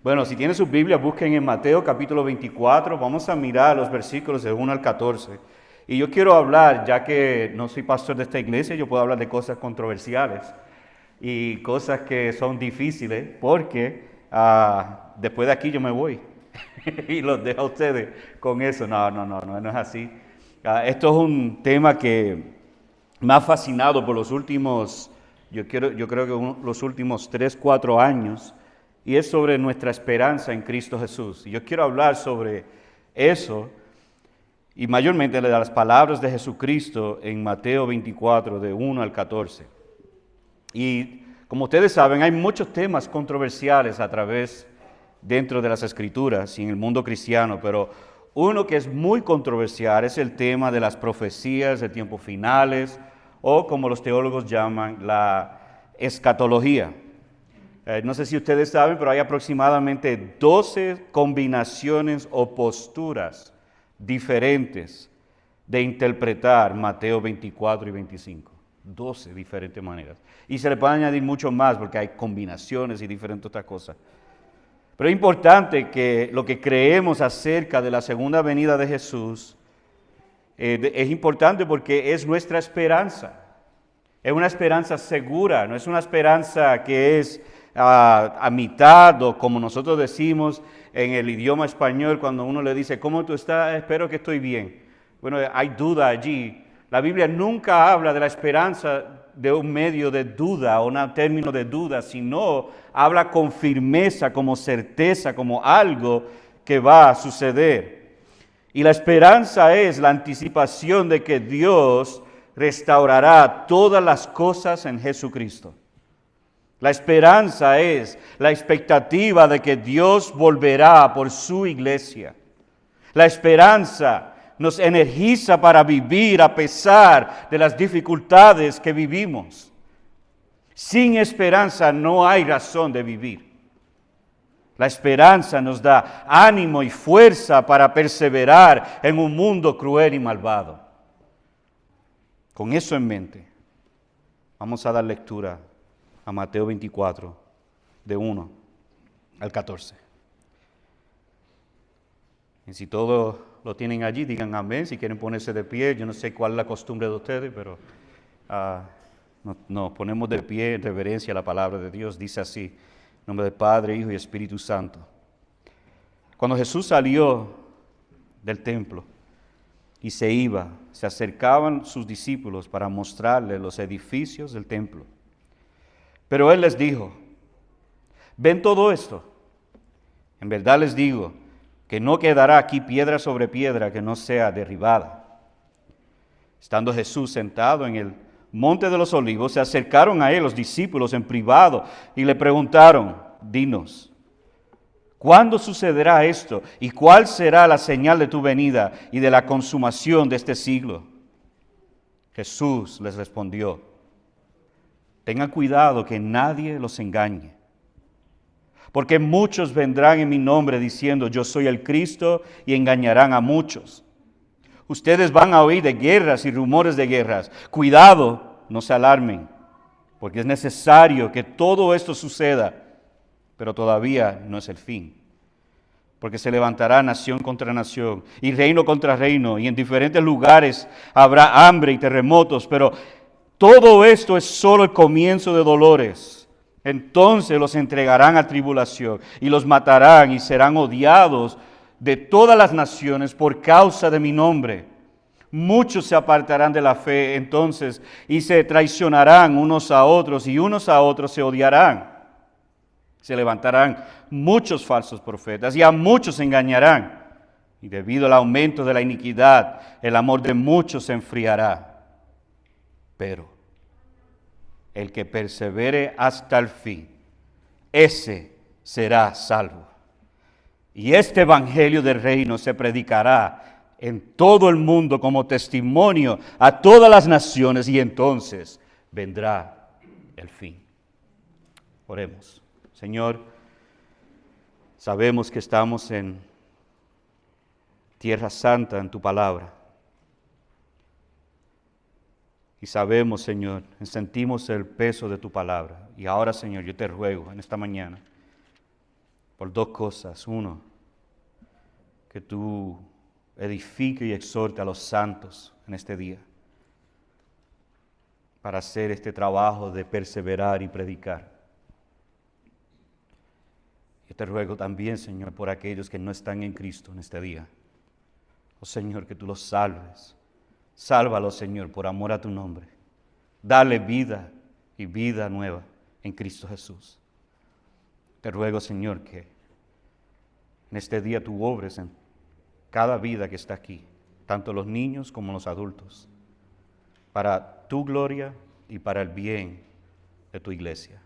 Bueno, si tienen sus Biblias, busquen en Mateo capítulo 24. Vamos a mirar los versículos de 1 al 14. Y yo quiero hablar, ya que no soy pastor de esta iglesia, yo puedo hablar de cosas controversiales y cosas que son difíciles, porque después de aquí yo me voy y los dejo a ustedes con eso. No es así. Esto es un tema que me ha fascinado por los últimos, yo creo que los últimos 3, 4 años, y es sobre nuestra esperanza en Cristo Jesús. Y yo quiero hablar sobre eso, y mayormente de las palabras de Jesucristo en Mateo 24, de 1 al 14. Y como ustedes saben, hay muchos temas controversiales dentro de las Escrituras y en el mundo cristiano, pero uno que es muy controversial es el tema de las profecías de tiempos finales, o como los teólogos llaman, la escatología. No sé si ustedes saben, pero hay aproximadamente 12 combinaciones o posturas diferentes de interpretar Mateo 24 y 25. 12 diferentes maneras. Y se le pueden añadir mucho más porque hay combinaciones y diferentes otras cosas. Pero es importante que lo que creemos acerca de la segunda venida de Jesús es importante porque es nuestra esperanza. Es una esperanza segura, no es una esperanza que es a mitad, o como nosotros decimos en el idioma español cuando uno le dice, ¿cómo tú estás? Espero que estoy bien. Bueno, hay duda allí. La Biblia nunca habla de la esperanza de un medio de duda o un término de duda, sino habla con firmeza, como certeza, como algo que va a suceder. Y la esperanza es la anticipación de que Dios restaurará todas las cosas en Jesucristo. La esperanza es la expectativa de que Dios volverá por su iglesia. La esperanza nos energiza para vivir a pesar de las dificultades que vivimos. Sin esperanza no hay razón de vivir. La esperanza nos da ánimo y fuerza para perseverar en un mundo cruel y malvado. Con eso en mente, vamos a dar lectura a Mateo 24, de 1 al 14. Y si todos lo tienen allí, digan amén. Si quieren ponerse de pie, yo no sé cuál es la costumbre de ustedes, pero nos ponemos de pie en reverencia a la palabra de Dios. Dice así, en nombre del Padre, Hijo y Espíritu Santo. Cuando Jesús salió del templo y se acercaban sus discípulos para mostrarle los edificios del templo. Pero Él les dijo, ¿ven todo esto? En verdad les digo que no quedará aquí piedra sobre piedra que no sea derribada. Estando Jesús sentado en el monte de los olivos, se acercaron a Él los discípulos en privado y le preguntaron, dinos, ¿cuándo sucederá esto? ¿Y cuál será la señal de tu venida y de la consumación de este siglo? Jesús les respondió, tengan cuidado que nadie los engañe, porque muchos vendrán en mi nombre diciendo, yo soy el Cristo, y engañarán a muchos. Ustedes van a oír de guerras y rumores de guerras. Cuidado, no se alarmen, porque es necesario que todo esto suceda, pero todavía no es el fin. Porque se levantará nación contra nación y reino contra reino, y en diferentes lugares habrá hambre y terremotos, pero todo esto es solo el comienzo de dolores. Entonces los entregarán a tribulación y los matarán y serán odiados de todas las naciones por causa de mi nombre. Muchos se apartarán de la fe entonces y se traicionarán unos a otros y unos a otros se odiarán. Se levantarán muchos falsos profetas y a muchos engañarán. Y debido al aumento de la iniquidad, el amor de muchos se enfriará. Pero el que persevere hasta el fin, ese será salvo. Y este evangelio del reino se predicará en todo el mundo como testimonio a todas las naciones, y entonces vendrá el fin. Oremos. Señor, sabemos que estamos en Tierra Santa en tu palabra. Y sabemos, Señor, sentimos el peso de tu palabra. Y ahora, Señor, yo te ruego en esta mañana por dos cosas. Uno, que tú edifiques y exhortes a los santos en este día para hacer este trabajo de perseverar y predicar. Yo te ruego también, Señor, por aquellos que no están en Cristo en este día. Oh Señor, que tú los salves. Sálvalos, Señor, por amor a tu nombre. Dale vida y vida nueva en Cristo Jesús. Te ruego, Señor, que en este día tú obres en cada vida que está aquí, tanto los niños como los adultos, para tu gloria y para el bien de tu iglesia.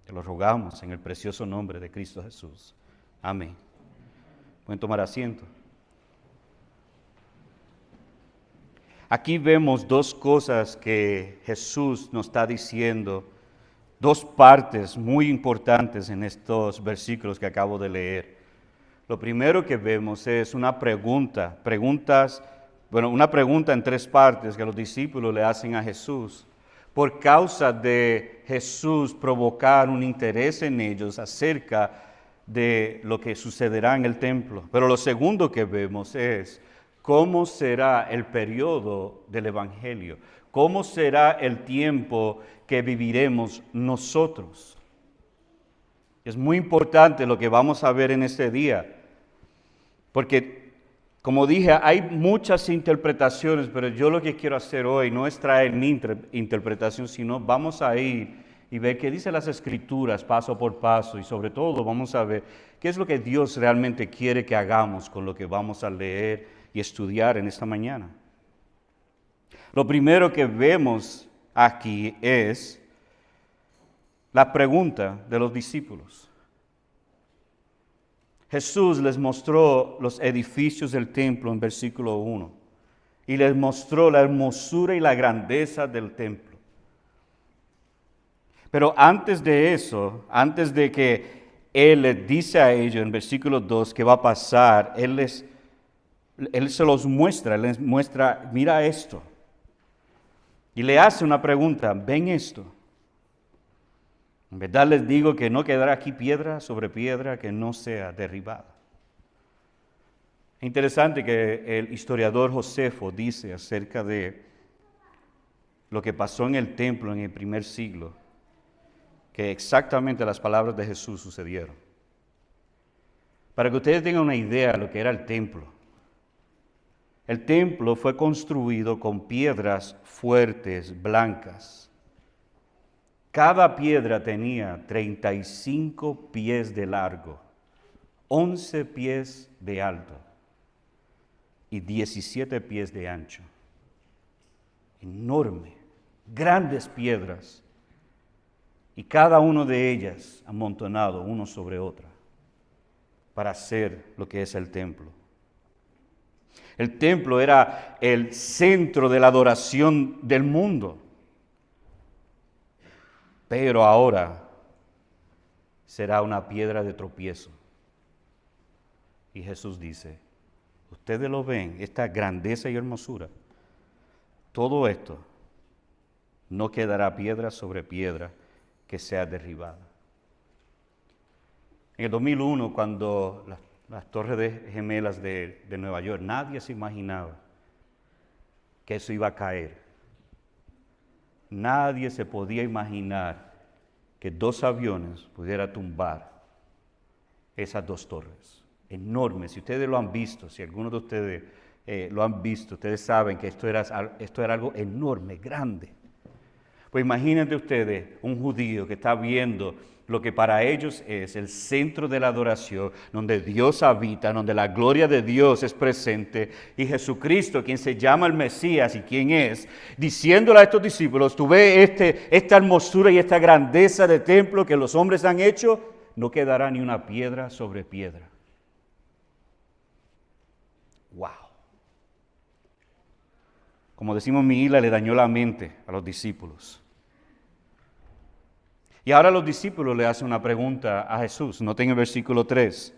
Te lo rogamos en el precioso nombre de Cristo Jesús. Amén. Pueden tomar asiento. Aquí vemos dos cosas que Jesús nos está diciendo, dos partes muy importantes en estos versículos que acabo de leer. Lo primero que vemos es una pregunta en tres partes que los discípulos le hacen a Jesús, por causa de Jesús provocar un interés en ellos acerca de lo que sucederá en el templo. Pero lo segundo que vemos es cómo será el periodo del Evangelio, cómo será el tiempo que viviremos nosotros. Es muy importante lo que vamos a ver en este día, porque, como dije, hay muchas interpretaciones, pero yo lo que quiero hacer hoy no es traer mi interpretación, sino vamos a ir y ver qué dicen las Escrituras paso por paso, y sobre todo vamos a ver qué es lo que Dios realmente quiere que hagamos con lo que vamos a leer y estudiar en esta mañana. Lo primero que vemos aquí es la pregunta de los discípulos. Jesús les mostró los edificios del templo en versículo 1 y les mostró la hermosura y la grandeza del templo. Pero antes de eso, antes de que Él les dice a ellos en versículo 2 qué va a pasar, Él se los muestra, les muestra, mira esto. Y le hace una pregunta, ¿ven esto? En verdad les digo que no quedará aquí piedra sobre piedra que no sea derribada. Es interesante que el historiador Josefo dice acerca de lo que pasó en el templo en el primer siglo, que exactamente las palabras de Jesús sucedieron. Para que ustedes tengan una idea de lo que era el templo. El templo fue construido con piedras fuertes, blancas. Cada piedra tenía 35 pies de largo, 11 pies de alto y 17 pies de ancho. Enorme, grandes piedras, y cada una de ellas amontonado uno sobre otra para hacer lo que es el templo. El templo era el centro de la adoración del mundo. Pero ahora será una piedra de tropiezo. Y Jesús dice, ustedes lo ven, esta grandeza y hermosura, todo esto no quedará piedra sobre piedra que sea derribada. En el 2001, cuando las Torres Gemelas de Nueva York, nadie se imaginaba que eso iba a caer. Nadie se podía imaginar que dos aviones pudieran tumbar esas dos torres enormes. Si ustedes lo han visto, si algunos de ustedes lo han visto, ustedes saben que esto era algo enorme, grande. Pues imagínense ustedes un judío que está viendo lo que para ellos es el centro de la adoración, donde Dios habita, donde la gloria de Dios es presente, y Jesucristo, quien se llama el Mesías y quien es, diciéndole a estos discípulos, tú ves esta hermosura y esta grandeza de templo que los hombres han hecho, no quedará ni una piedra sobre piedra. ¡Wow! Como decimos en mi isla, le dañó la mente a los discípulos. Y ahora los discípulos le hacen una pregunta a Jesús. Noten el versículo 3.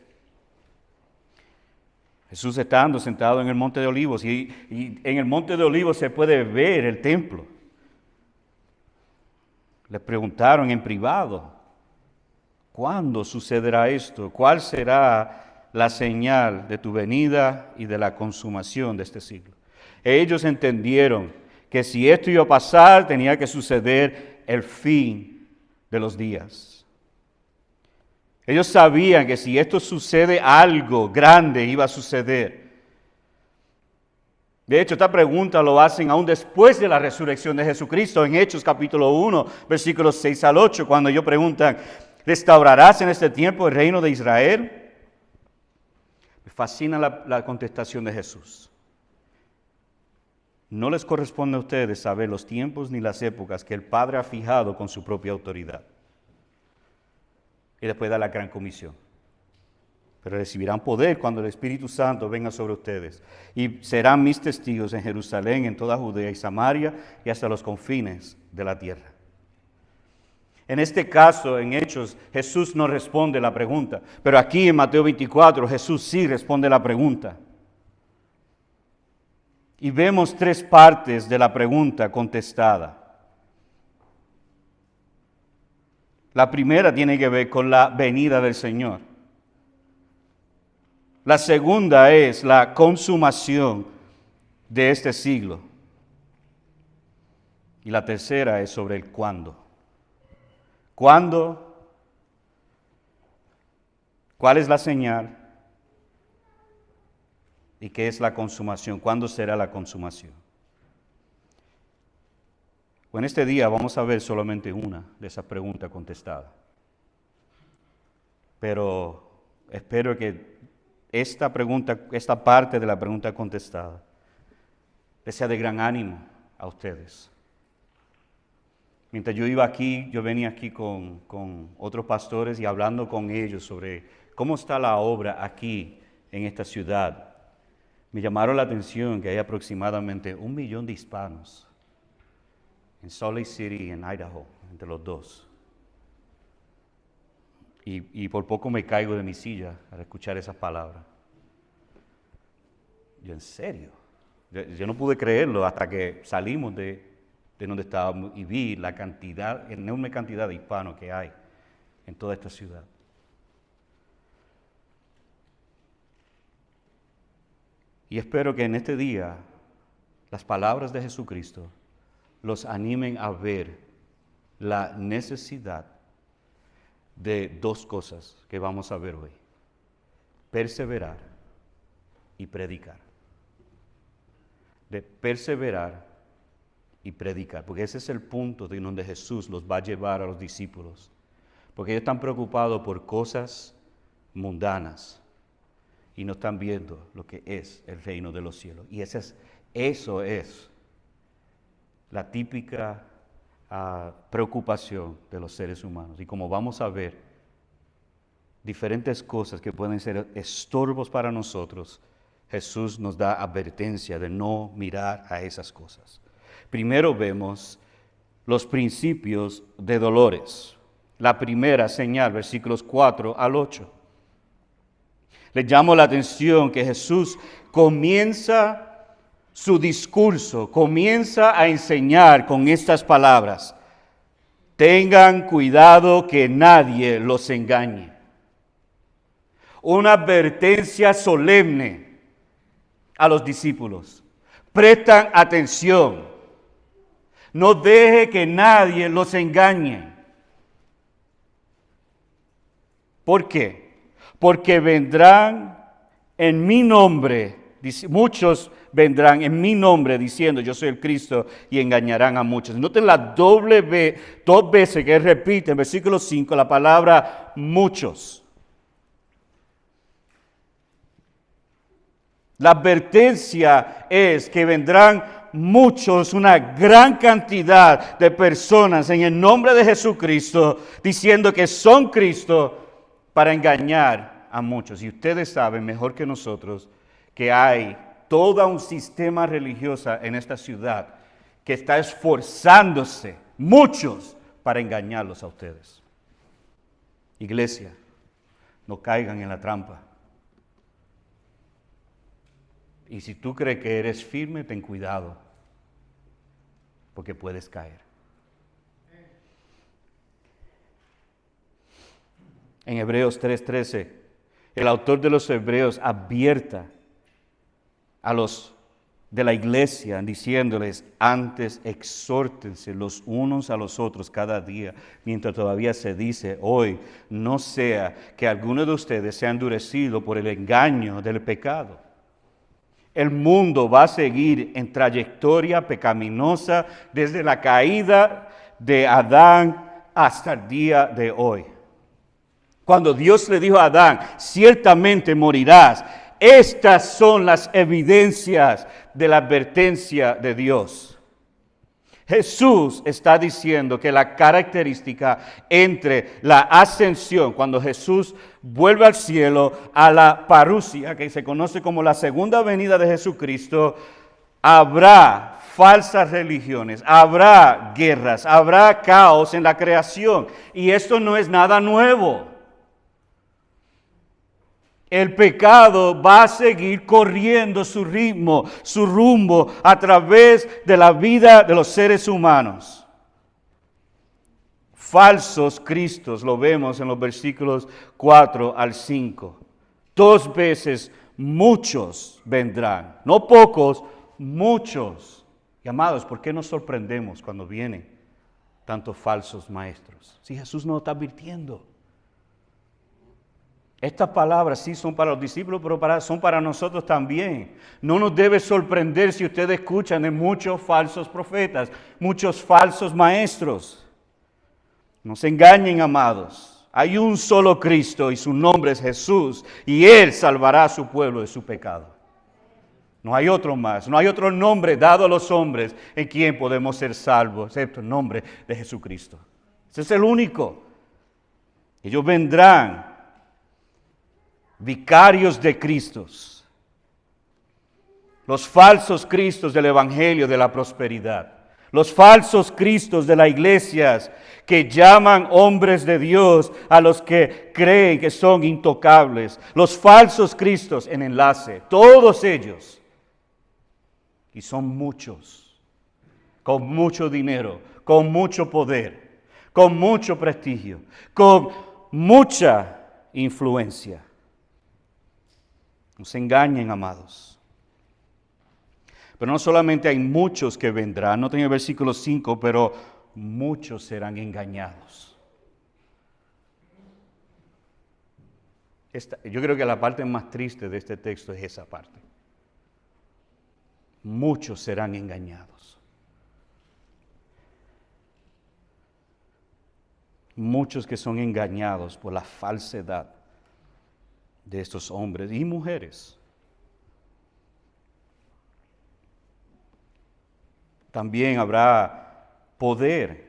Jesús estando sentado en el Monte de Olivos y en el Monte de Olivos se puede ver el templo. Le preguntaron en privado, ¿cuándo sucederá esto? ¿Cuál será la señal de tu venida y de la consumación de este siglo? Ellos entendieron que si esto iba a pasar, tenía que suceder el fin de los días. Ellos sabían que si esto sucede, algo grande iba a suceder. De hecho, esta pregunta lo hacen aún después de la resurrección de Jesucristo, en Hechos capítulo 1, versículos 6 al 8, cuando ellos preguntan, ¿restaurarás en este tiempo el reino de Israel? Me fascina la contestación de Jesús. No les corresponde a ustedes saber los tiempos ni las épocas que el Padre ha fijado con su propia autoridad. Y después da la gran comisión. Pero recibirán poder cuando el Espíritu Santo venga sobre ustedes. Y serán mis testigos en Jerusalén, en toda Judea y Samaria y hasta los confines de la tierra. En este caso, en Hechos, Jesús no responde la pregunta. Pero aquí en Mateo 24, Jesús sí responde la pregunta. Y vemos tres partes de la pregunta contestada. La primera tiene que ver con la venida del Señor. La segunda es la consumación de este siglo. Y la tercera es sobre el cuándo. ¿Cuándo? ¿Cuál es la señal? ¿Y qué es la consumación? ¿Cuándo será la consumación? En este día vamos a ver solamente una de esas preguntas contestadas. Pero espero que esta parte de la pregunta contestada, les sea de gran ánimo a ustedes. Mientras yo venía aquí con otros pastores y hablando con ellos sobre cómo está la obra aquí en esta ciudad. Me llamaron la atención que hay aproximadamente 1 millón de hispanos en Salt Lake City y en Idaho, entre los dos. Y por poco me caigo de mi silla al escuchar esas palabras. Yo, ¿en serio? Yo no pude creerlo hasta que salimos de donde estábamos y vi la enorme cantidad de hispanos que hay en toda esta ciudad. Y espero que en este día las palabras de Jesucristo los animen a ver la necesidad de dos cosas que vamos a ver hoy: perseverar y predicar. De perseverar y predicar, porque ese es el punto de donde Jesús los va a llevar a los discípulos, porque ellos están preocupados por cosas mundanas y no están viendo lo que es el reino de los cielos. Y eso es la típica preocupación de los seres humanos. Y como vamos a ver, diferentes cosas que pueden ser estorbos para nosotros, Jesús nos da advertencia de no mirar a esas cosas. Primero vemos los principios de dolores. La primera señal, versículos 4 al 8. Les llamo la atención que Jesús comienza su discurso, comienza a enseñar con estas palabras: tengan cuidado que nadie los engañe. Una advertencia solemne a los discípulos. Prestan atención. No deje que nadie los engañe. ¿Por qué? Porque vendrán en mi nombre, muchos vendrán en mi nombre diciendo yo soy el Cristo y engañarán a muchos. Noten dos veces que él repite en versículo 5 la palabra muchos. La advertencia es que vendrán muchos, una gran cantidad de personas en el nombre de Jesucristo diciendo que son Cristo para engañar a muchos. Y ustedes saben mejor que nosotros que hay todo un sistema religioso en esta ciudad que está esforzándose, muchos, para engañarlos a ustedes. Iglesia, no caigan en la trampa. Y si tú crees que eres firme, ten cuidado, porque puedes caer. En Hebreos 3:13, el autor de los Hebreos advierta a los de la iglesia diciéndoles: antes exhórtense los unos a los otros cada día, mientras todavía se dice hoy, no sea que alguno de ustedes sea endurecido por el engaño del pecado. El mundo va a seguir en trayectoria pecaminosa desde la caída de Adán hasta el día de hoy. Cuando Dios le dijo a Adán: ciertamente morirás, estas son las evidencias de la advertencia de Dios. Jesús está diciendo que la característica entre la ascensión, cuando Jesús vuelve al cielo, a la parusia, que se conoce como la segunda venida de Jesucristo, habrá falsas religiones, habrá guerras, habrá caos en la creación. Y esto no es nada nuevo. El pecado va a seguir corriendo su ritmo, su rumbo a través de la vida de los seres humanos. Falsos cristos, lo vemos en los versículos 4 al 5. 2 veces muchos vendrán, no pocos, muchos. Y amados, ¿por qué nos sorprendemos cuando vienen tantos falsos maestros? Si Jesús nos está advirtiendo. Estas palabras sí son para los discípulos, pero son para nosotros también. No nos debe sorprender si ustedes escuchan de muchos falsos profetas, muchos falsos maestros. No se engañen, amados. Hay un solo Cristo y su nombre es Jesús, y Él salvará a su pueblo de su pecado. No hay otro más, no hay otro nombre dado a los hombres en quien podemos ser salvos, excepto el nombre de Jesucristo. Ese es el único. Ellos vendrán vicarios de Cristos, los falsos Cristos del Evangelio de la prosperidad, los falsos Cristos de las iglesias que llaman hombres de Dios a los que creen que son intocables, los falsos Cristos en enlace, todos ellos, y son muchos, con mucho dinero, con mucho poder, con mucho prestigio, con mucha influencia. No se engañen, amados. Pero no solamente hay muchos que vendrán, no tengo el versículo 5, pero muchos serán engañados. Yo creo que la parte más triste de este texto es esa parte. Muchos serán engañados. Muchos que son engañados por la falsedad de estos hombres y mujeres. También habrá poder,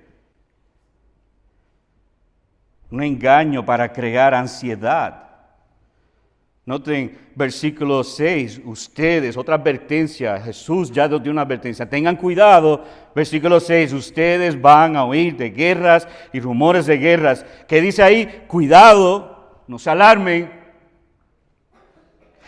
un engaño para crear ansiedad. Noten versículo 6, ustedes, otra advertencia, Jesús ya nos dio una advertencia, tengan cuidado, versículo 6, ustedes van a oír de guerras y rumores de guerras. ¿Qué dice ahí? Cuidado, no se alarmen.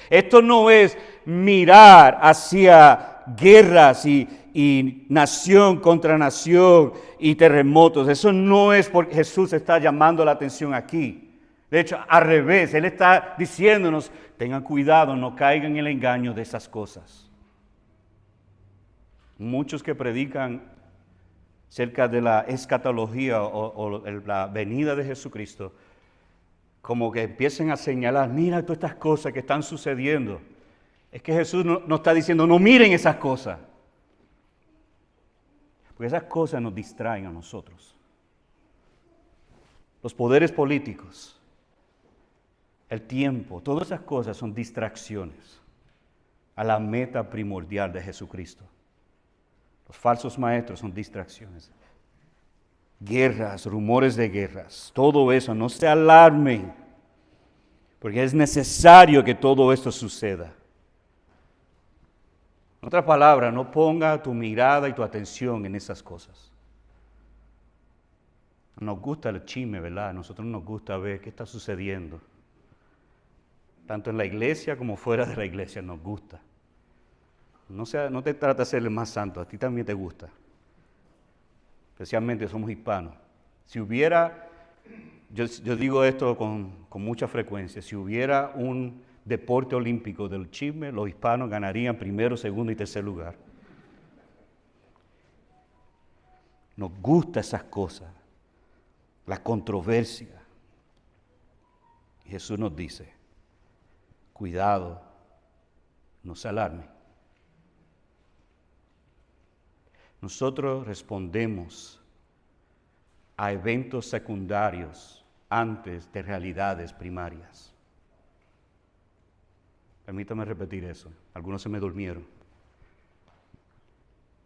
Esto no es mirar hacia guerras y nación contra nación y terremotos. Eso no es porque Jesús está llamando la atención aquí. De hecho, al revés, Él está diciéndonos, tengan cuidado, no caigan en el engaño de esas cosas. Muchos que predican cerca de la escatología o la venida de Jesucristo, como que empiecen a señalar, mira todas estas cosas que están sucediendo. Es que Jesús no está diciendo, no miren esas cosas. Porque esas cosas nos distraen a nosotros. Los poderes políticos, el tiempo, todas esas cosas son distracciones a la meta primordial de Jesucristo. Los falsos maestros son distracciones. Guerras, rumores de guerras, todo eso, no se alarmen, porque es necesario que todo esto suceda. En otras palabras, no ponga tu mirada y tu atención en esas cosas. Nos gusta el chisme, ¿verdad? A nosotros nos gusta ver qué está sucediendo. Tanto en la iglesia como fuera de la iglesia nos gusta. No te trata de ser el más santo, a ti también te gusta. Especialmente somos hispanos. Si hubiera Yo digo esto con mucha frecuencia. Si hubiera un deporte olímpico del chisme, los hispanos ganarían primero, segundo y tercer lugar. Nos gustan esas cosas, la controversia. Y Jesús nos dice, cuidado, no se alarme. Nosotros respondemos a eventos secundarios antes de realidades primarias. Permítame repetir eso, algunos se me durmieron.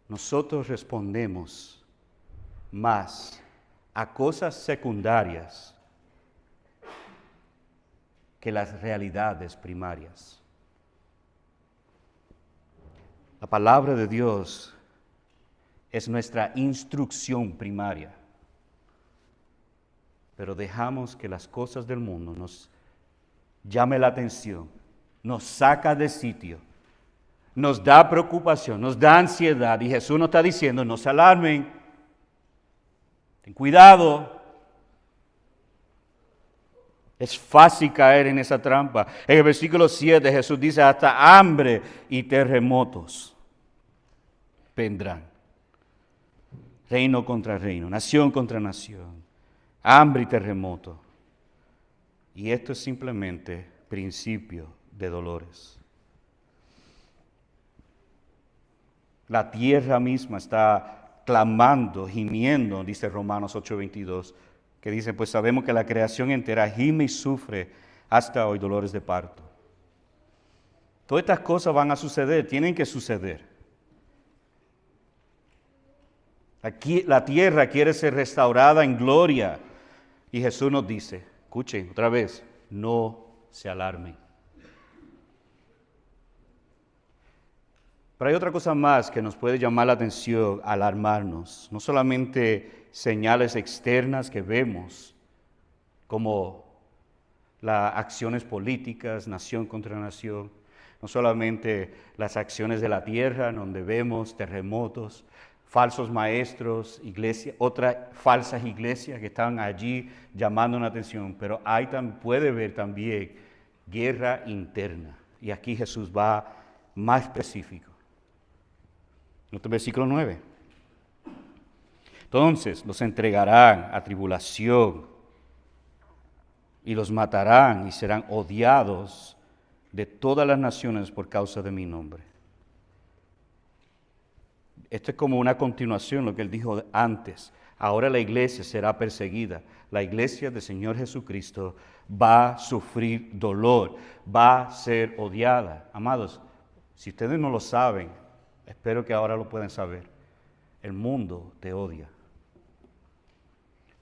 Nosotros respondemos más a cosas secundarias que las realidades primarias. La palabra de Dios es nuestra instrucción primaria, pero dejamos que las cosas del mundo nos llame la atención, nos saca de sitio, nos da preocupación, nos da ansiedad, y Jesús nos está diciendo, no se alarmen, ten cuidado. Es fácil caer en esa trampa. En el versículo 7 Jesús dice, hasta hambre y terremotos vendrán. Reino contra reino, nación contra nación, hambre y terremoto. Y esto es simplemente principio de dolores. La tierra misma está clamando, gimiendo, dice Romanos 8:22, que dice, pues sabemos que la creación entera gime y sufre hasta hoy dolores de parto. Todas estas cosas van a suceder, tienen que suceder. Aquí la tierra quiere ser restaurada en gloria. Y Jesús nos dice, escuchen otra vez, no se alarmen. Pero hay otra cosa más que nos puede llamar la atención, alarmarnos. No solamente señales externas que vemos, como las acciones políticas, nación contra nación. No solamente las acciones de la tierra, donde vemos terremotos, falsos maestros, otras falsas iglesias que están allí llamando la atención, pero puede haber también guerra interna. Y aquí Jesús va más específico. Nuestro versículo 9. Entonces los entregarán a tribulación y los matarán y serán odiados de todas las naciones por causa de mi nombre. Esto es como una continuación de lo que él dijo antes. Ahora la iglesia será perseguida. La iglesia del Señor Jesucristo va a sufrir dolor, va a ser odiada. Amados, si ustedes no lo saben, espero que ahora lo puedan saber. El mundo te odia.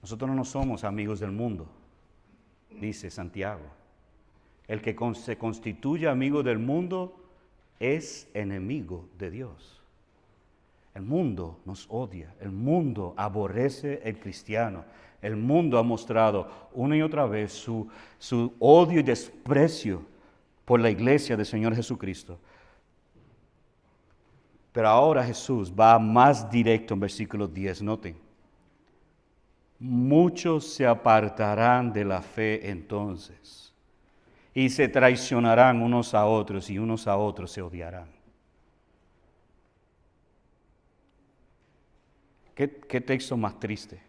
Nosotros no somos amigos del mundo, dice Santiago. El que se constituye amigo del mundo es enemigo de Dios. El mundo nos odia, el mundo aborrece al cristiano. El mundo ha mostrado una y otra vez su odio y desprecio por la iglesia del Señor Jesucristo. Pero ahora Jesús va más directo en versículo 10, noten. Muchos se apartarán de la fe entonces, y se traicionarán unos a otros, y unos a otros se odiarán. ¿Qué texto más triste?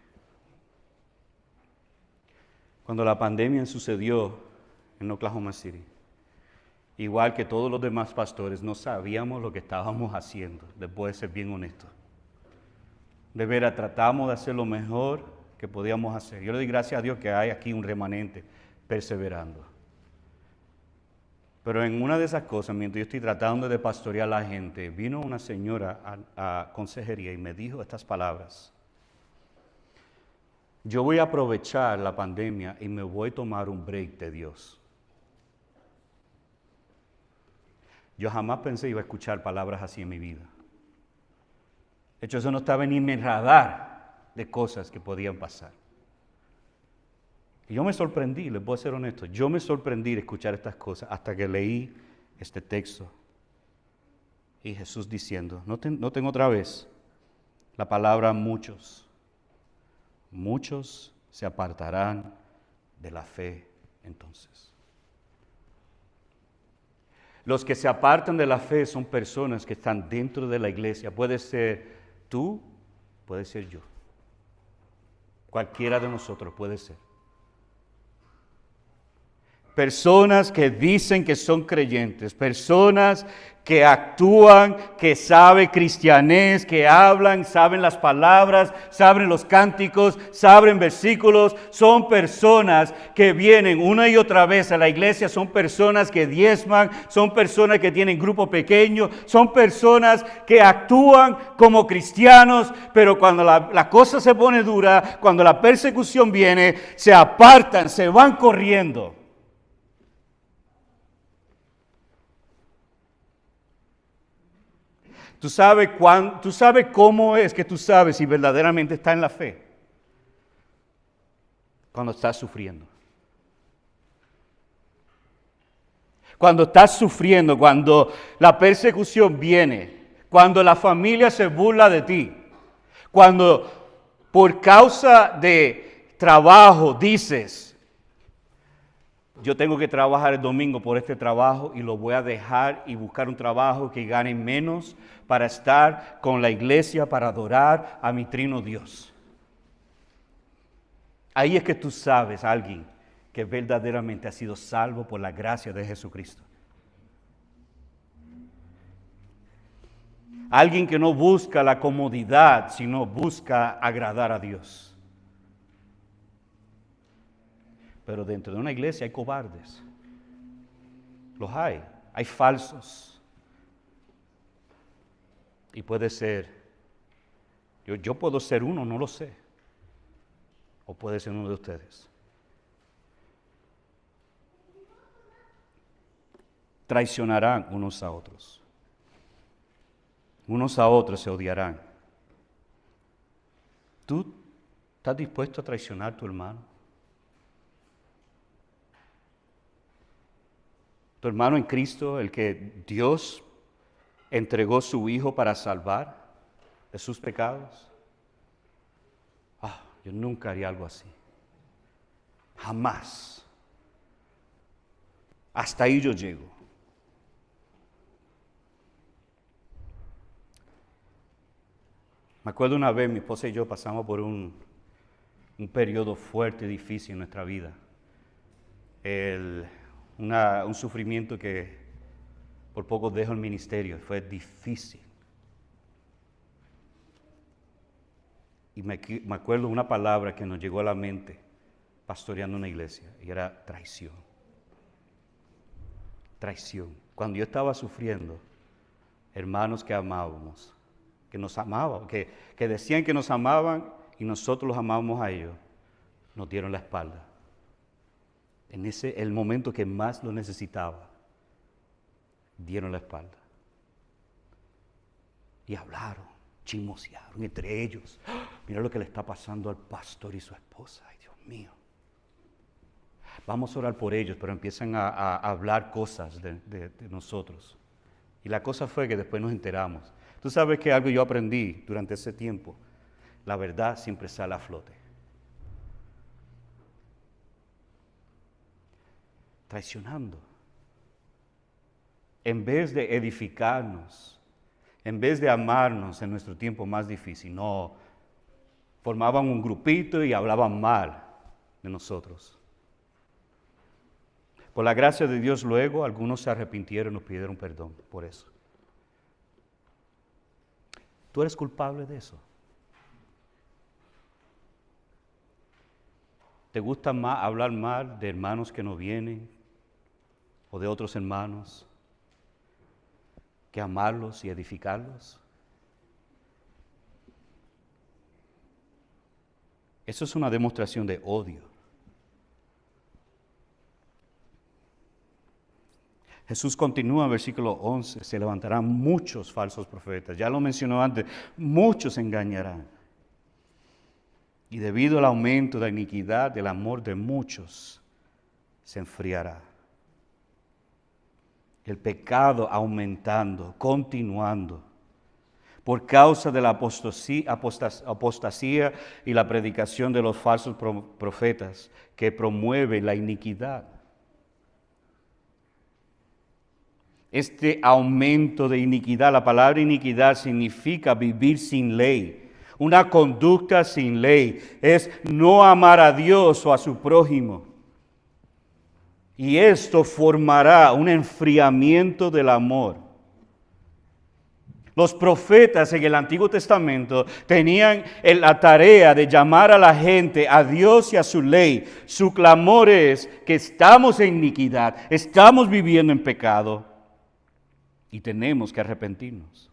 Cuando la pandemia sucedió en Oklahoma City, igual que todos los demás pastores, no sabíamos lo que estábamos haciendo, después de ser bien honestos. De veras, tratamos de hacer lo mejor que podíamos hacer. Yo le doy gracias a Dios que hay aquí un remanente perseverando. Pero en una de esas cosas, mientras yo estoy tratando de pastorear a la gente, vino una señora a consejería y me dijo estas palabras. Yo voy a aprovechar la pandemia y me voy a tomar un break de Dios. Yo jamás pensé iba a escuchar palabras así en mi vida. De hecho, eso no estaba ni en mi radar de cosas que podían pasar. Y yo me sorprendí, les voy a ser honesto, yo me sorprendí de escuchar estas cosas hasta que leí este texto. Y Jesús diciendo, noten otra vez la palabra muchos. Muchos se apartarán de la fe entonces. Los que se apartan de la fe son personas que están dentro de la iglesia. Puede ser tú, puede ser yo. Cualquiera de nosotros puede ser. Personas que dicen que son creyentes, personas que actúan, que saben cristianés, que hablan, saben las palabras, saben los cánticos, saben versículos. Son personas que vienen una y otra vez a la iglesia, son personas que diezman, son personas que tienen grupo pequeño, son personas que actúan como cristianos, pero cuando la cosa se pone dura, cuando la persecución viene, se apartan, se van corriendo. ¿Tú sabes cómo es que tú sabes si verdaderamente está en la fe? Cuando estás sufriendo. Cuando estás sufriendo, cuando la persecución viene, cuando la familia se burla de ti, cuando por causa de trabajo dices, yo tengo que trabajar el domingo por este trabajo y lo voy a dejar y buscar un trabajo que gane menos para estar con la iglesia, para adorar a mi trino Dios. Ahí es que tú sabes a alguien que verdaderamente ha sido salvo por la gracia de Jesucristo. Alguien que no busca la comodidad, sino busca agradar a Dios. Pero dentro de una iglesia hay cobardes. Los hay falsos. Y puede ser, yo puedo ser uno, no lo sé. O puede ser uno de ustedes. Traicionarán unos a otros. Unos a otros se odiarán. ¿Tú estás dispuesto a traicionar a tu hermano? Tu hermano en Cristo, el que Dios entregó su Hijo para salvar de sus pecados. Yo nunca haría algo así. Jamás. Hasta ahí yo llego. Me acuerdo una vez mi esposa y yo pasamos por un periodo fuerte y difícil en nuestra vida. Un sufrimiento que por poco dejo el ministerio, fue difícil. Y me acuerdo una palabra que nos llegó a la mente pastoreando una iglesia, y era traición. Traición. Cuando yo estaba sufriendo, hermanos que amábamos, que nos amaban, que decían que nos amaban y nosotros los amábamos a ellos, nos dieron la espalda. En el momento que más lo necesitaba, dieron la espalda. Y hablaron, chismosearon entre ellos. Mira lo que le está pasando al pastor y su esposa. Ay, Dios mío. Vamos a orar por ellos, pero empiezan a hablar cosas de nosotros. Y la cosa fue que después nos enteramos. Tú sabes que algo yo aprendí durante ese tiempo. La verdad siempre sale a flote. Traicionando. En vez de edificarnos, en vez de amarnos en nuestro tiempo más difícil, no, formaban un grupito y hablaban mal de nosotros. Por la gracia de Dios luego, algunos se arrepintieron y nos pidieron perdón por eso. ¿Tú eres culpable de eso? ¿Te gusta más hablar mal de hermanos que no vienen o de otros hermanos que amarlos y edificarlos? Eso es una demostración de odio. Jesús continúa en versículo 11, se levantarán muchos falsos profetas. Ya lo mencionó antes, muchos engañarán. Y debido al aumento de la iniquidad, el amor de muchos se enfriará. El pecado aumentando, continuando. por causa de la apostasía y la predicación de los falsos profetas que promueven la iniquidad. Este aumento de iniquidad, la palabra iniquidad significa vivir sin ley. Una conducta sin ley es no amar a Dios o a su prójimo. Y esto formará un enfriamiento del amor. Los profetas en el Antiguo Testamento tenían la tarea de llamar a la gente a Dios y a su ley. Su clamor es que estamos en iniquidad, estamos viviendo en pecado y tenemos que arrepentirnos.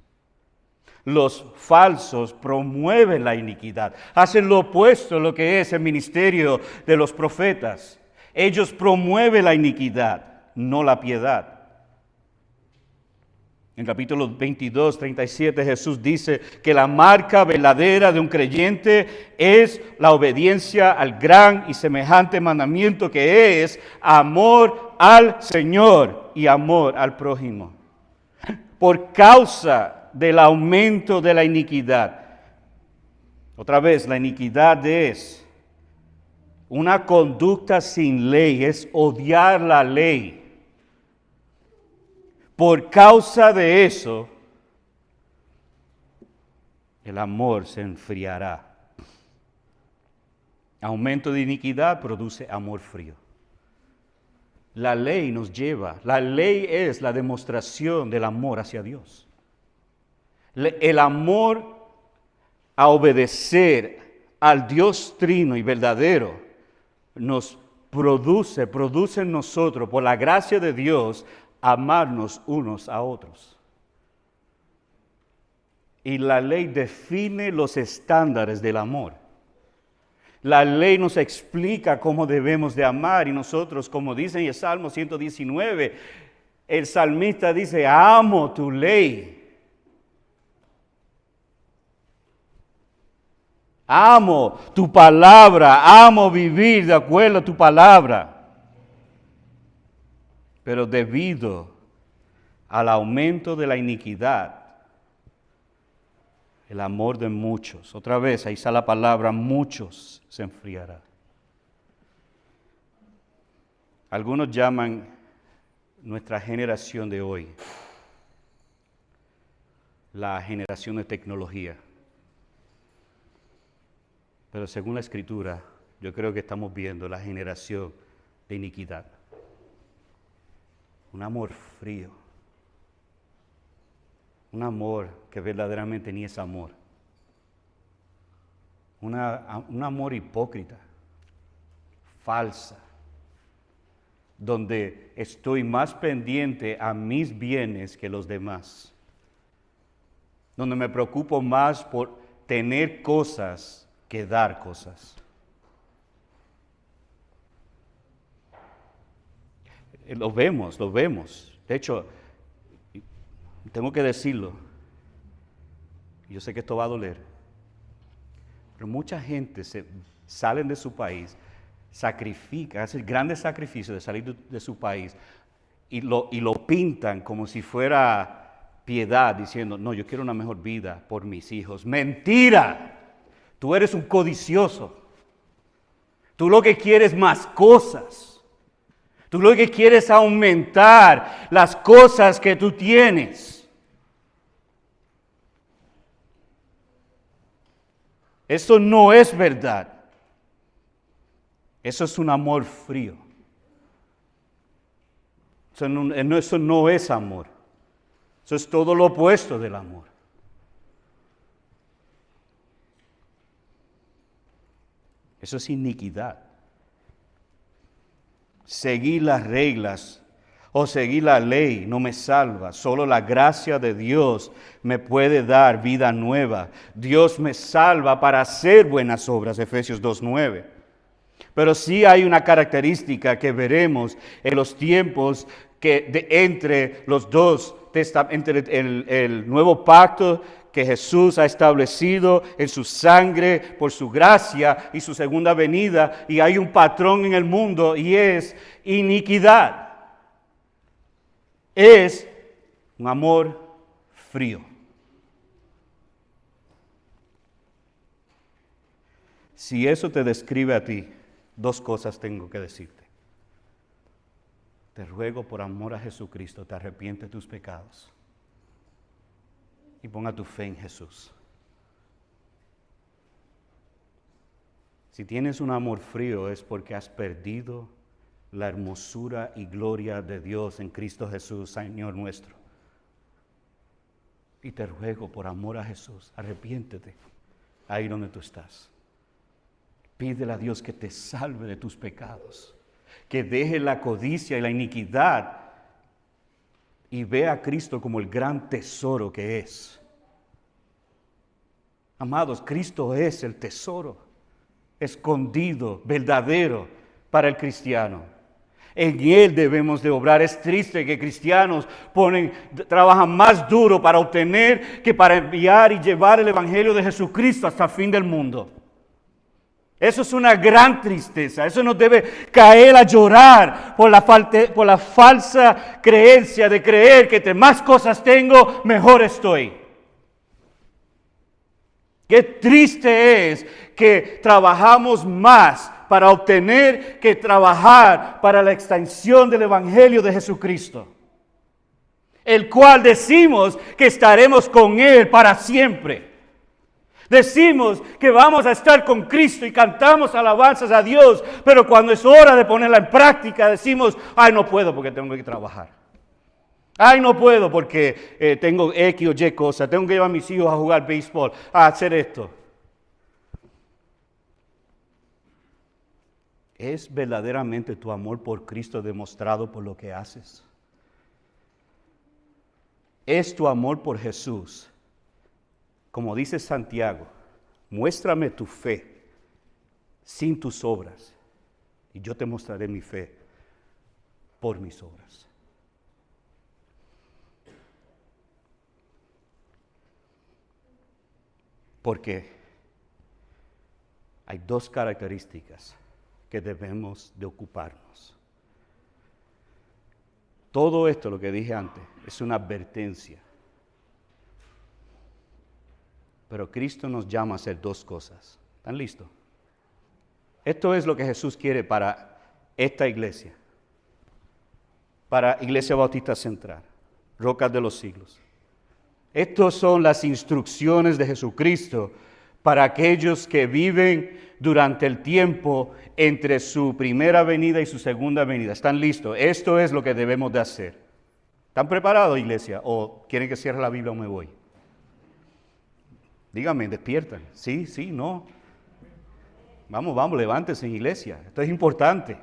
Los falsos promueven la iniquidad, hacen lo opuesto a lo que es el ministerio de los profetas. Ellos promueven la iniquidad, no la piedad. En capítulo 22, 37, Jesús dice que la marca verdadera de un creyente es la obediencia al gran y semejante mandamiento que es amor al Señor y amor al prójimo. Por causa del aumento de la iniquidad. Otra vez, la iniquidad es una conducta sin ley, es odiar la ley. Por causa de eso, el amor se enfriará. Aumento de iniquidad produce amor frío. La ley nos lleva, la ley es la demostración del amor hacia Dios. El amor a obedecer al Dios trino y verdadero nos produce en nosotros, por la gracia de Dios, amarnos unos a otros. Y la ley define los estándares del amor. La ley nos explica cómo debemos de amar y nosotros, como dice en el Salmo 119, el salmista dice, amo tu ley. Amo tu palabra, amo vivir de acuerdo a tu palabra. Pero debido al aumento de la iniquidad, el amor de muchos, otra vez ahí está la palabra muchos, se enfriará. Algunos llaman nuestra generación de hoy la generación de tecnología. Pero según la Escritura, yo creo que estamos viendo la generación de iniquidad. Un amor frío. Un amor que verdaderamente ni es amor. Un amor hipócrita, falsa, donde estoy más pendiente a mis bienes que los demás. Donde me preocupo más por tener cosas que dar cosas. Lo vemos. De hecho, tengo que decirlo. Yo sé que esto va a doler. Pero mucha gente salen de su país, sacrifica, hace grandes sacrificios de salir de su país y lo pintan como si fuera piedad, diciendo, no, yo quiero una mejor vida por mis hijos. ¡Mentira! Tú eres un codicioso. Tú lo que quieres más cosas. Tú lo que quieres es aumentar las cosas que tú tienes. Eso no es verdad. Eso es un amor frío. Eso no es amor. Eso es todo lo opuesto del amor. Eso es iniquidad. Seguir las reglas o seguir la ley no me salva. Solo la gracia de Dios me puede dar vida nueva. Dios me salva para hacer buenas obras, Efesios 2:9. Pero sí hay una característica que veremos en los tiempos entre los dos, entre el nuevo pacto que Jesús ha establecido en su sangre por su gracia y su segunda venida, y hay un patrón en el mundo y es iniquidad. Es un amor frío. Si eso te describe a ti, dos cosas tengo que decirte. Te ruego por amor a Jesucristo, te arrepiente de tus pecados y ponga tu fe en Jesús. Si tienes un amor frío es porque has perdido la hermosura y gloria de Dios en Cristo Jesús, Señor nuestro. Y te ruego por amor a Jesús, arrepiéntete ahí donde tú estás. Pídele a Dios que te salve de tus pecados, que deje la codicia y la iniquidad y vea a Cristo como el gran tesoro que es. Amados, Cristo es el tesoro escondido, verdadero para el cristiano. En Él debemos de obrar. Es triste que cristianos trabajan más duro para obtener que para enviar y llevar el Evangelio de Jesucristo hasta el fin del mundo. Eso es una gran tristeza. Eso nos debe caer a llorar por la falsa creencia de creer que entre más cosas tengo, mejor estoy. Qué triste es que trabajamos más para obtener que trabajar para la extensión del Evangelio de Jesucristo, el cual decimos que estaremos con Él para siempre. Decimos que vamos a estar con Cristo y cantamos alabanzas a Dios, pero cuando es hora de ponerla en práctica decimos, ay, no puedo porque tengo que trabajar. Ay, no puedo porque tengo X o Y cosas, tengo que llevar a mis hijos a jugar béisbol, a hacer esto. ¿Es verdaderamente tu amor por Cristo demostrado por lo que haces? ¿Es tu amor por Jesús? Como dice Santiago, muéstrame tu fe sin tus obras y yo te mostraré mi fe por mis obras. Porque hay dos características que debemos de ocuparnos. Todo esto, lo que dije antes, es una advertencia. Pero Cristo nos llama a hacer dos cosas. ¿Están listos? Esto es lo que Jesús quiere para esta iglesia. Para Iglesia Bautista Central, Rocas de los Siglos. Estas son las instrucciones de Jesucristo para aquellos que viven durante el tiempo entre su primera venida y su segunda venida. ¿Están listos? Esto es lo que debemos de hacer. ¿Están preparados, iglesia? ¿O quieren que cierre la Biblia o me voy? Díganme, despiertan. Sí, no. Vamos, levántense en iglesia. Esto es importante.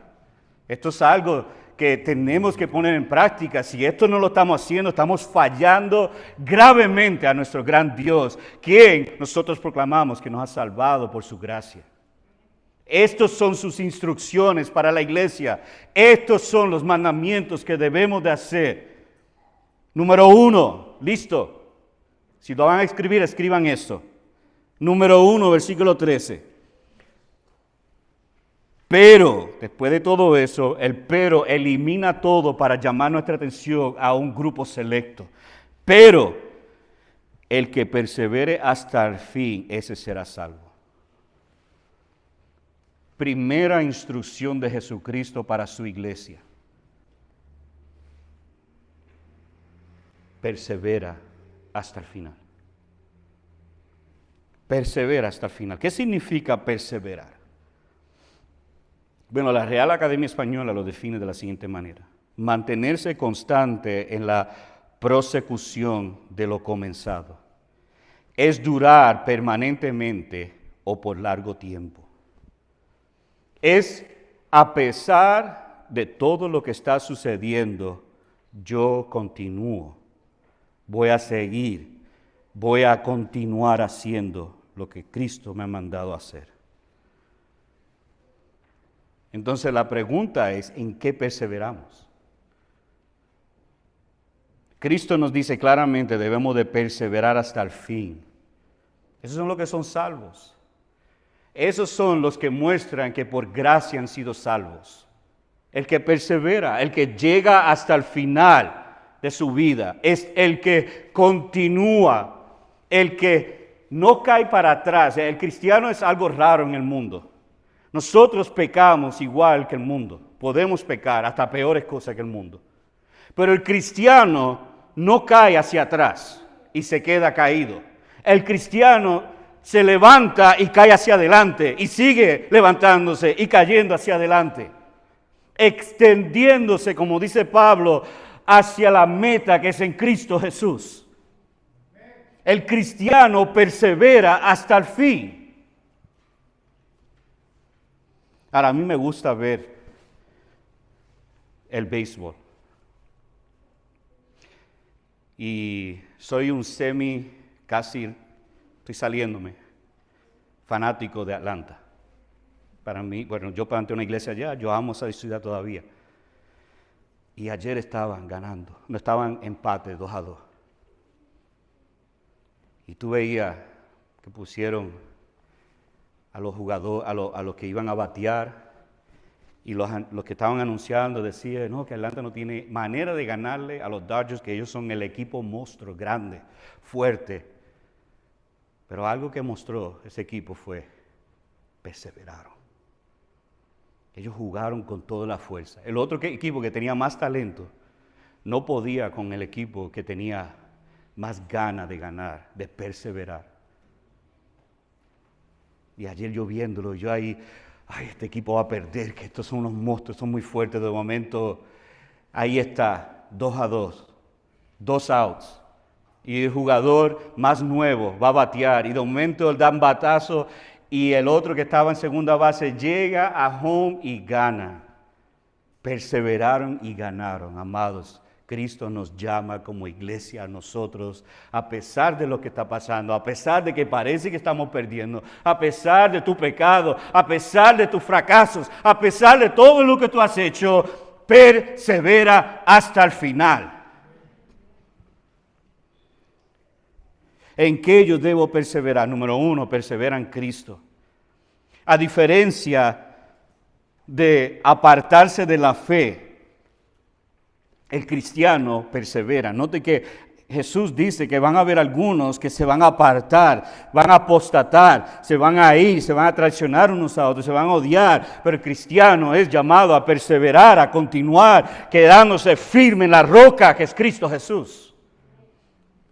Esto es algo que tenemos que poner en práctica. Si esto no lo estamos haciendo, estamos fallando gravemente a nuestro gran Dios, quien nosotros proclamamos que nos ha salvado por su gracia. Estos son sus instrucciones para la iglesia. Estos son los mandamientos que debemos de hacer. Número 1, listo. Si lo van a escribir, escriban esto. Número 1, versículo 13. Pero, después de todo eso, el pero elimina todo para llamar nuestra atención a un grupo selecto. Pero, el que persevere hasta el fin, ese será salvo. Primera instrucción de Jesucristo para su iglesia. Persevera hasta el final. Persevera hasta el final. ¿Qué significa perseverar? Bueno, la Real Academia Española lo define de la siguiente manera. Mantenerse constante en la prosecución de lo comenzado. Es durar permanentemente o por largo tiempo. Es a pesar de todo lo que está sucediendo, yo continúo. Voy a seguir, voy a continuar haciendo lo que Cristo me ha mandado a hacer. Entonces la pregunta es, ¿en qué perseveramos? Cristo nos dice claramente, debemos de perseverar hasta el fin. Esos son los que son salvos. Esos son los que muestran que por gracia han sido salvos. El que persevera, el que llega hasta el final de su vida, es el que continúa, el que no cae para atrás. El cristiano es algo raro en el mundo. Nosotros pecamos igual que el mundo. Podemos pecar hasta peores cosas que el mundo. Pero el cristiano no cae hacia atrás y se queda caído. El cristiano se levanta y cae hacia adelante y sigue levantándose y cayendo hacia adelante. Extendiéndose, como dice Pablo, hacia la meta que es en Cristo Jesús. El cristiano persevera hasta el fin. Ahora, a mí me gusta ver el béisbol. Y soy un casi estoy saliéndome, fanático de Atlanta. Para mí, bueno, yo planté una iglesia allá, yo amo esa ciudad todavía. Y ayer estaban ganando, no estaban empate 2-2. Y tú veías que pusieron a los jugadores, a los que iban a batear, y los que estaban anunciando decían, no, que Atlanta no tiene manera de ganarle a los Dodgers, que ellos son el equipo monstruo, grande, fuerte. Pero algo que mostró ese equipo fue, perseveraron. Ellos jugaron con toda la fuerza. El otro equipo que tenía más talento no podía con el equipo que tenía más ganas de ganar, de perseverar. Y ayer yo viéndolo, yo ahí, este equipo va a perder, que estos son unos monstruos, son muy fuertes. De momento, ahí está, 2-2, 2 outs. Y el jugador más nuevo va a batear. Y de momento dan batazo y el otro que estaba en segunda base llega a home y gana. Perseveraron y ganaron, amados. Cristo nos llama como iglesia a nosotros, a pesar de lo que está pasando, a pesar de que parece que estamos perdiendo, a pesar de tu pecado, a pesar de tus fracasos, a pesar de todo lo que tú has hecho, persevera hasta el final. ¿En qué yo debo perseverar? Número 1, persevera en Cristo. A diferencia de apartarse de la fe, el cristiano persevera. Note que Jesús dice que van a haber algunos que se van a apartar, van a apostatar, se van a ir, se van a traicionar unos a otros, se van a odiar. Pero el cristiano es llamado a perseverar, a continuar, quedándose firme en la roca que es Cristo Jesús.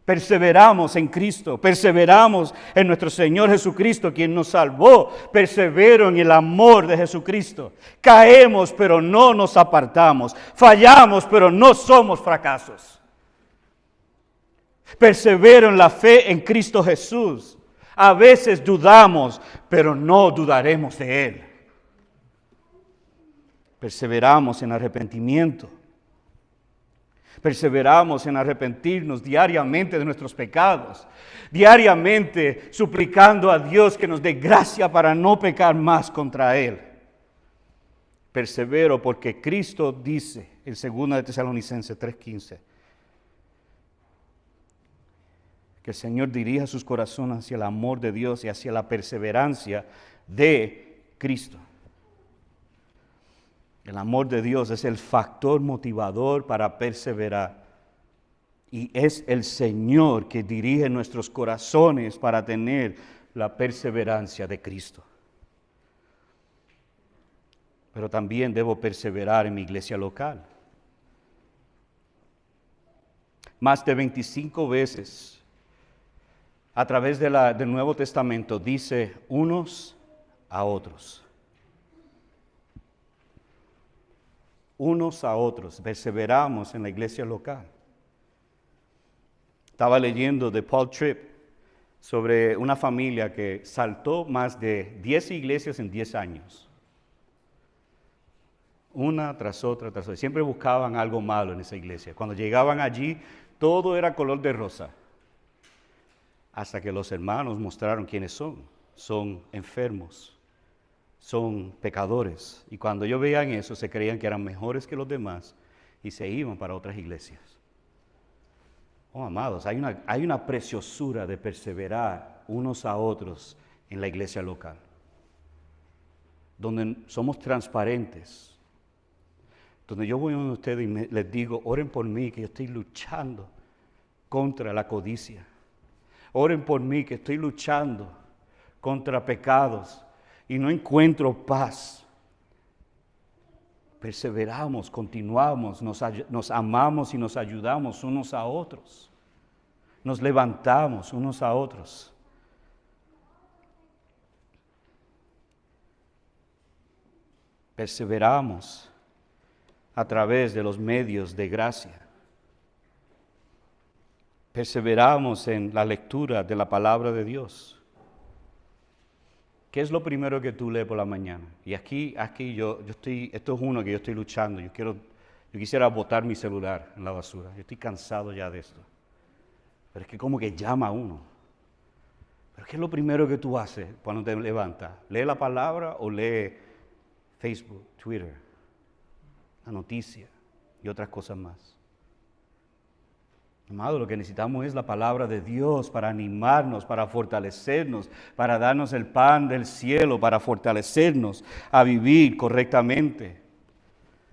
Perseveramos en Cristo, perseveramos en nuestro Señor Jesucristo, quien nos salvó. Persevero en el amor de Jesucristo. Caemos, pero no nos apartamos. Fallamos, pero no somos fracasos. Persevero en la fe en Cristo Jesús. A veces dudamos, pero no dudaremos de Él. Perseveramos en arrepentimiento. Perseveramos en arrepentirnos diariamente de nuestros pecados, diariamente suplicando a Dios que nos dé gracia para no pecar más contra Él. Persevero porque Cristo dice en 2 de Tesalonicenses 3:15 que el Señor dirija sus corazones hacia el amor de Dios y hacia la perseverancia de Cristo. El amor de Dios es el factor motivador para perseverar. Y es el Señor que dirige nuestros corazones para tener la perseverancia de Cristo. Pero también debo perseverar en mi iglesia local. Más de 25 veces a través del Nuevo Testamento dice unos a otros. Unos a otros, perseveramos en la iglesia local. Estaba leyendo de Paul Tripp sobre una familia que saltó más de 10 iglesias en 10 años. Una tras otra, tras otra. Siempre buscaban algo malo en esa iglesia. Cuando llegaban allí, todo era color de rosa. Hasta que los hermanos mostraron quiénes son. Son enfermos. Son pecadores. Y cuando ellos veían eso, se creían que eran mejores que los demás y se iban para otras iglesias. Oh, amados, hay una preciosura de perseverar unos a otros en la iglesia local, donde somos transparentes, donde yo voy a ustedes y les digo, oren por mí, que yo estoy luchando contra la codicia. Oren por mí que estoy luchando contra pecados y no encuentro paz. Perseveramos, continuamos, nos amamos y nos ayudamos unos a otros. Nos levantamos unos a otros. Perseveramos a través de los medios de gracia. Perseveramos en la lectura de la palabra de Dios. ¿Qué es lo primero que tú lees por la mañana? Y aquí yo estoy, esto es uno que yo estoy luchando. Yo quisiera botar mi celular en la basura. Yo estoy cansado ya de esto. Pero es que como que llama a uno. ¿Pero qué es lo primero que tú haces cuando te levantas? ¿Lee la palabra o lee Facebook, Twitter, la noticia y otras cosas más? Amado, lo que necesitamos es la palabra de Dios para animarnos, para fortalecernos, para darnos el pan del cielo, para fortalecernos a vivir correctamente.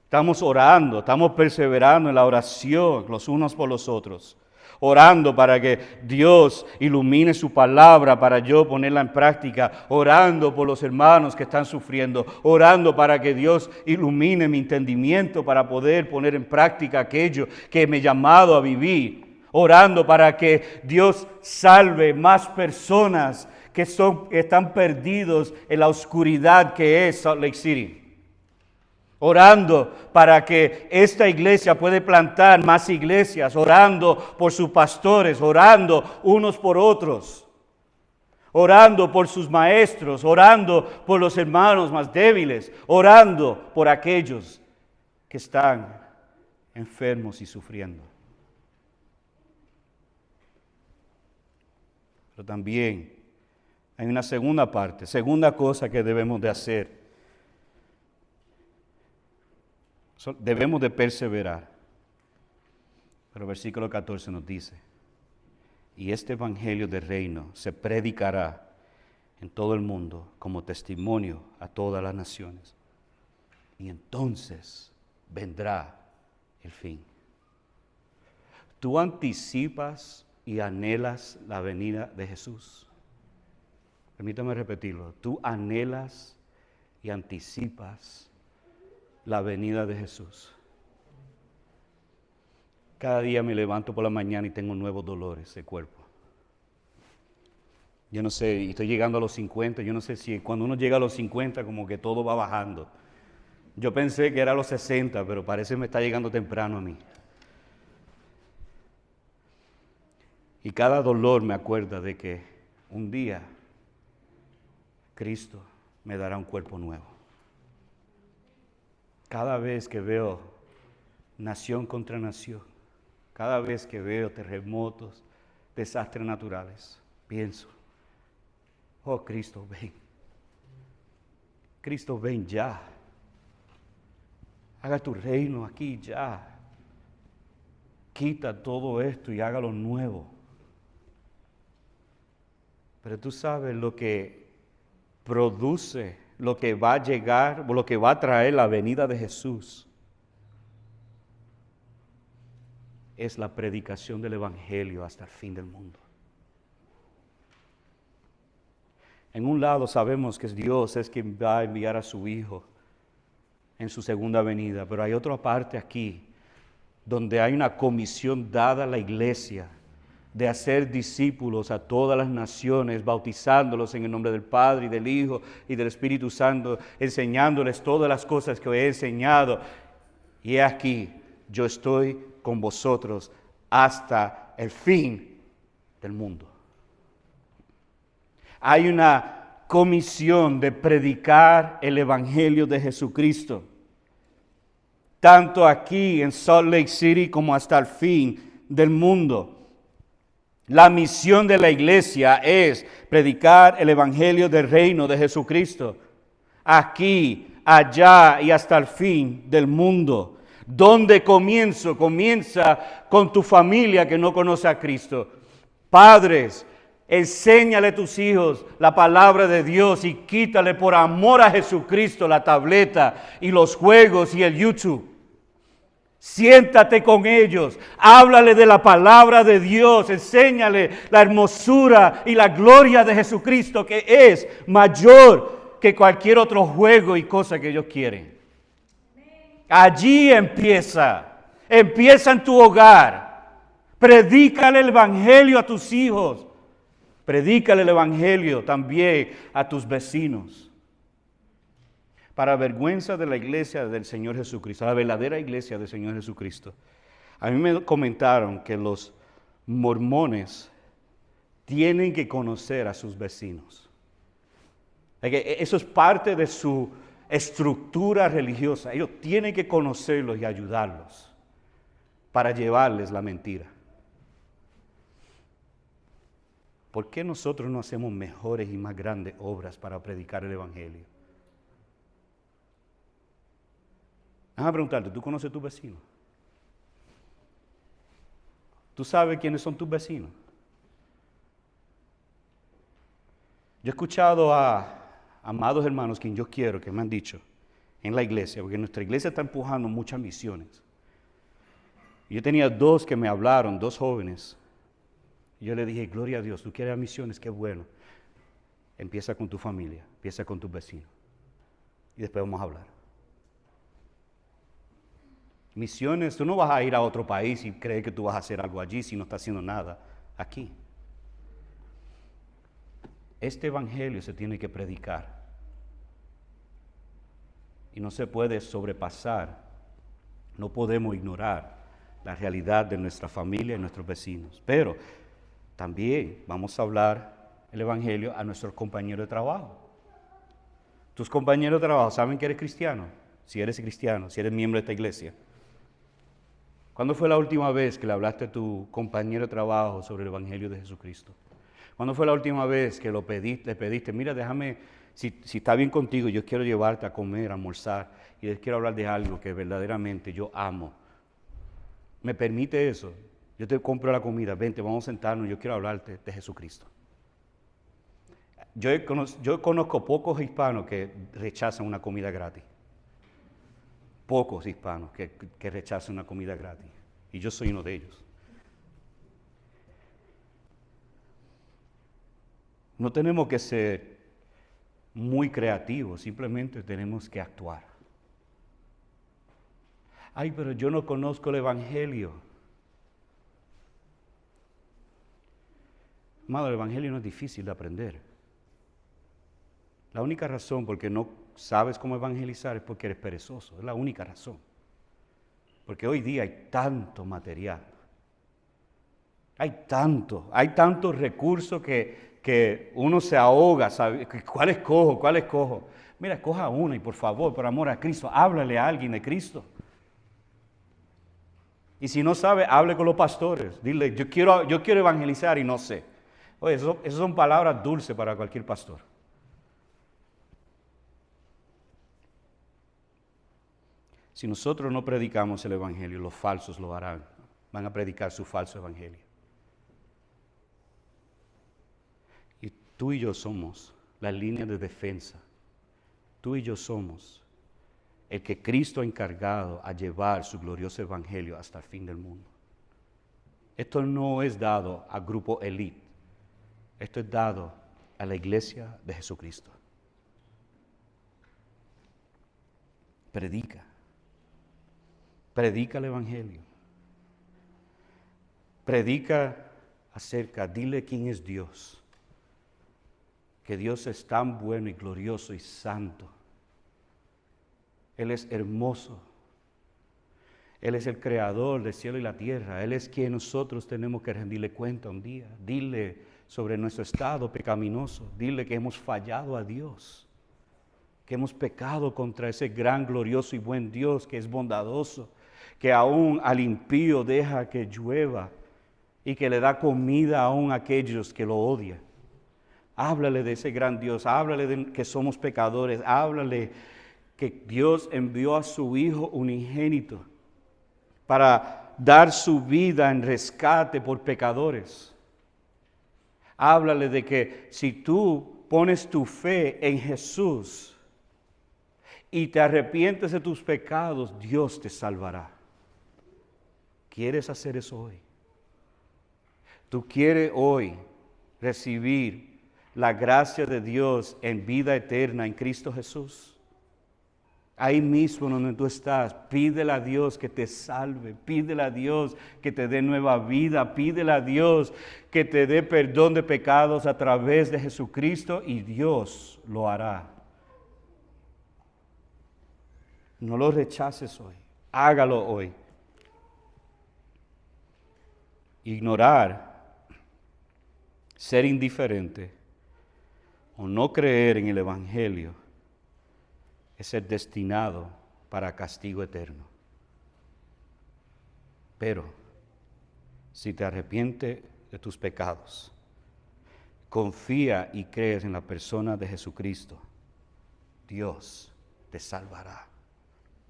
Estamos orando, estamos perseverando en la oración los unos por los otros. Orando para que Dios ilumine su palabra, para yo ponerla en práctica. Orando por los hermanos que están sufriendo. Orando para que Dios ilumine mi entendimiento para poder poner en práctica aquello que me ha llamado a vivir. Orando para que Dios salve más personas que están perdidos en la oscuridad que es Salt Lake City. Orando para que esta iglesia pueda plantar más iglesias, orando por sus pastores, orando unos por otros, orando por sus maestros, orando por los hermanos más débiles, orando por aquellos que están enfermos y sufriendo. Pero también hay una segunda parte, segunda cosa que debemos de hacer. Debemos de perseverar. Pero el versículo 14 nos dice, y este evangelio del reino se predicará en todo el mundo como testimonio a todas las naciones. Y entonces vendrá el fin. Tú anticipas y anhelas la venida de Jesús. Permítame repetirlo. Tú anhelas y anticipas la venida de Jesús. Cada día me levanto por la mañana y tengo nuevos dolores de cuerpo. Yo no sé, y estoy llegando a los 50, yo no sé si cuando uno llega a los 50 como que todo va bajando. Yo pensé que era a los 60, pero parece que me está llegando temprano a mí. Y cada dolor me acuerda de que un día Cristo me dará un cuerpo nuevo. Cada vez que veo nación contra nación, cada vez que veo terremotos, desastres naturales, pienso, oh Cristo, ven. Cristo, ven ya. Haga tu reino aquí ya. Quita todo esto y hágalo nuevo. Pero tú sabes lo que produce, lo que va a llegar, lo que va a traer la venida de Jesús, es la predicación del Evangelio hasta el fin del mundo. En un lado sabemos que Dios es quien va a enviar a su Hijo en su segunda venida, pero hay otra parte aquí donde hay una comisión dada a la iglesia de hacer discípulos a todas las naciones, bautizándolos en el nombre del Padre y del Hijo y del Espíritu Santo, enseñándoles todas las cosas que os he enseñado. Y he aquí, yo estoy con vosotros hasta el fin del mundo. Hay una comisión de predicar el Evangelio de Jesucristo, tanto aquí en Salt Lake City como hasta el fin del mundo. La misión de la iglesia es predicar el evangelio del reino de Jesucristo, aquí, allá y hasta el fin del mundo. ¿Dónde comienzo? Comienza con tu familia que no conoce a Cristo. Padres, enséñale a tus hijos la palabra de Dios y quítale por amor a Jesucristo la tableta y los juegos y el YouTube. Siéntate con ellos, háblale de la palabra de Dios, enséñale la hermosura y la gloria de Jesucristo, que es mayor que cualquier otro juego y cosa que ellos quieren. Allí empieza en tu hogar. Predícale el evangelio a tus hijos, predícale el evangelio también a tus vecinos. Para vergüenza de la iglesia del Señor Jesucristo, la verdadera iglesia del Señor Jesucristo. A mí me comentaron que los mormones tienen que conocer a sus vecinos. Eso es parte de su estructura religiosa. Ellos tienen que conocerlos y ayudarlos para llevarles la mentira. ¿Por qué nosotros no hacemos mejores y más grandes obras para predicar el evangelio? Déjame preguntarte, ¿tú conoces a tus vecinos? ¿Tú sabes quiénes son tus vecinos? Yo he escuchado a amados hermanos, quien yo quiero, que me han dicho en la iglesia, porque nuestra iglesia está empujando muchas misiones. Y yo tenía dos que me hablaron, dos jóvenes. Y yo le dije, gloria a Dios, tú quieres misiones, qué bueno. Empieza con tu familia, empieza con tus vecinos. Y después vamos a hablar. Misiones, tú no vas a ir a otro país y creer que tú vas a hacer algo allí si no estás haciendo nada aquí. Este evangelio se tiene que predicar. Y no se puede sobrepasar, no podemos ignorar la realidad de nuestra familia y nuestros vecinos. Pero también vamos a hablar el evangelio a nuestros compañeros de trabajo. Tus compañeros de trabajo saben que eres cristiano, si eres miembro de esta iglesia. ¿Cuándo fue la última vez que le hablaste a tu compañero de trabajo sobre el evangelio de Jesucristo? ¿Cuándo fue la última vez que le pediste, mira, déjame, si está bien contigo, yo quiero llevarte a comer, a almorzar, y les quiero hablar de algo que verdaderamente yo amo? ¿Me permite eso? Yo te compro la comida, vente, vamos a sentarnos, yo quiero hablarte de Jesucristo. Yo conozco pocos hispanos que rechazan una comida gratis. Pocos hispanos que rechazan una comida gratis. Y yo soy uno de ellos. No tenemos que ser muy creativos, simplemente tenemos que actuar. Ay, pero yo no conozco el evangelio. Amado, el evangelio no es difícil de aprender. La única razón por qué no sabes cómo evangelizar es porque eres perezoso. Es la única razón. Porque hoy día hay tanto material. Hay tantos recursos que uno se ahoga. ¿Sabe? ¿Cuál escojo? Mira, escoja una y por favor, por amor a Cristo, háblale a alguien de Cristo. Y si no sabe, hable con los pastores. Dile, yo quiero evangelizar y no sé. Oye, esas son palabras dulces para cualquier pastor. Si nosotros no predicamos el evangelio, los falsos lo harán. Van a predicar su falso evangelio. Y tú y yo somos la línea de defensa. Tú y yo somos el que Cristo ha encargado a llevar su glorioso evangelio hasta el fin del mundo. Esto no es dado a grupo elite. Esto es dado a la iglesia de Jesucristo. Predica el evangelio. Dile quién es Dios. Que Dios es tan bueno y glorioso y santo. Él es hermoso. Él es el creador del cielo y la tierra. Él es quien nosotros tenemos que rendirle cuenta un día. Dile sobre nuestro estado pecaminoso. Dile que hemos fallado a Dios. Que hemos pecado contra ese gran, glorioso y buen Dios que es bondadoso. Que aún al impío deja que llueva y que le da comida aún a aquellos que lo odian. Háblale de ese gran Dios. Háblale de que somos pecadores. Háblale que Dios envió a su Hijo unigénito para dar su vida en rescate por pecadores. Háblale de que si tú pones tu fe en Jesús y te arrepientes de tus pecados, Dios te salvará. quieres hacer eso hoy? ¿Tú quieres hoy recibir la gracia de Dios en vida eterna en Cristo Jesús? Ahí mismo donde tú estás, pídele a Dios que te salve, pídele a Dios que te dé nueva vida, pídele a Dios que te dé perdón de pecados a través de Jesucristo y Dios lo hará. No lo rechaces hoy, hágalo hoy. Ignorar, ser indiferente o no creer en el Evangelio es ser destinado para castigo eterno. Pero si te arrepientes de tus pecados, confía y crees en la persona de Jesucristo, Dios te salvará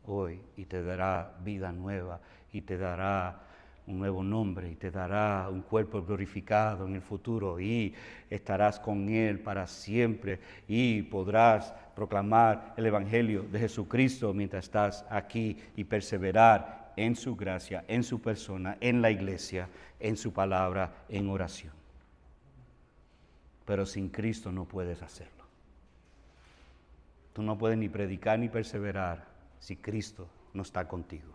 hoy y te dará vida nueva y te dará un nuevo nombre y te dará un cuerpo glorificado en el futuro y estarás con Él para siempre y podrás proclamar el Evangelio de Jesucristo mientras estás aquí y perseverar en su gracia, en su persona, en la iglesia, en su palabra, en oración. Pero sin Cristo no puedes hacerlo. Tú no puedes ni predicar ni perseverar si Cristo no está contigo,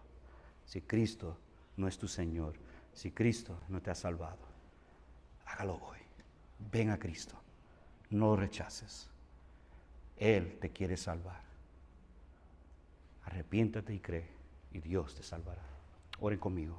si Cristo no es tu Señor, si Cristo no te ha salvado. Hágalo hoy. Ven a Cristo. No lo rechaces. Él te quiere salvar. Arrepiéntate y cree y Dios te salvará. Oren conmigo.